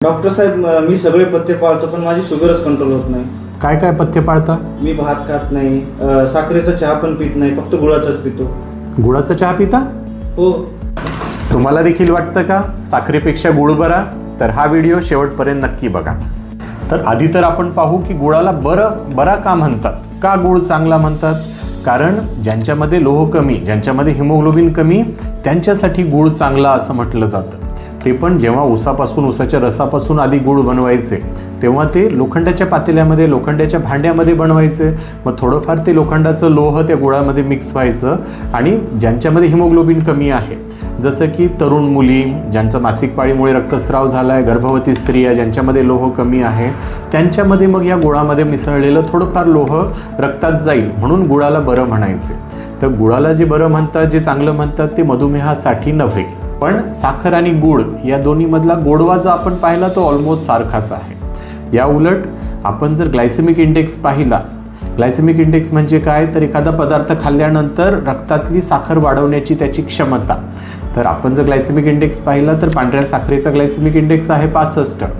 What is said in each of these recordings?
Doctor साहेब, मी सगळे पथ्य पाळतो पण माझी शुगरच कंट्रोल होत नाही. काय काय पथ्य पाळता? मी भात खात नाही, साखरेचा चहा पण पित नाही, फक्त गुळाचाच पितो. गुळाचा चहा पिता? हो. तुम्हाला देखील वाटतं का साखरेपेक्षा गुळ बरा? तर हा व्हिडिओ शेवटपर्यंत नक्की बघा. तर आधी तर आपण पाहू की गुळाला बरा का म्हणतात, का गुळ चांगला म्हणतात. कारण ज्यांच्यामध्ये लोह कमी, ज्यांच्यामध्ये हिमोग्लोबिन कमी, त्यांच्यासाठी गुळ चांगला असं म्हटलं जातं. ते पण जेव्हा ऊसाच्या रसापासून आधी गुळ बनवायचे तेव्हा ते लोखंडाच्या पातेल्यामध्ये, लोखंडाच्या भांड्यामध्ये बनवायचे. मग थोडंफार ते लोखंडाचं लोह त्या गुळामध्ये मिक्स व्हायचं. आणि ज्यांच्यामध्ये हिमोग्लोबिन कमी आहे, जसं की तरुण मुली, ज्यांचा मासिक पाळीमुळे रक्तस्राव झाला आहे, गर्भवती स्त्रिया ज्यांच्यामध्ये लोह कमी आहे, त्यांच्यामध्ये मग या गुळामध्ये मिसळलेलं थोडंफार लोह रक्तात जाईल म्हणून गुळाला बरं म्हणायचे. तर गुळाला जे बरं म्हणतात, जे चांगलं म्हणतात, ते मधुमेहासाठी नव्हे. पण साखर आणि गुळ या दोन्हीमधला गोडवा जर आपण पाहिला तो ऑलमोस्ट सारखाच आहे. या उलट आपण जर ग्लायसेमिक इंडेक्स पाहिला, ग्लायसेमिक इंडेक्स म्हणजे काय, तर एखादा पदार्थ खाल्ल्यानंतर रक्तातली साखर वाढवण्याची त्याची क्षमता. तर आपण जर ग्लायसेमिक इंडेक्स पाहिला तर पांढऱ्या साखरेचा ग्लायसेमिक इंडेक्स आहे 65.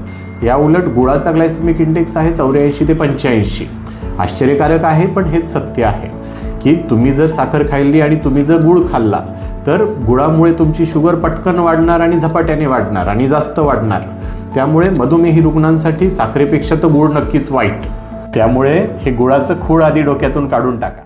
या उलट गुळाचा ग्लायसेमिक इंडेक्स आहे 84 ते 85. आश्चर्यकारक आहे पण हेच सत्य आहे की तुम्ही जर साखर खाल्ली आणि तुम्ही जर गुळ खाल्ला तर गुळामुळे तुमची शुगर पटकन वाढणार आणि झपाट्याने वाढणार आणि जास्त वाढणार. त्यामुळे मधुमेही रुग्णांसाठी साखरेपेक्षा तर गुळ नक्कीच वाईट. त्यामुळे हे गुळाचं खूळ आधी डोक्यातून काढून टाका.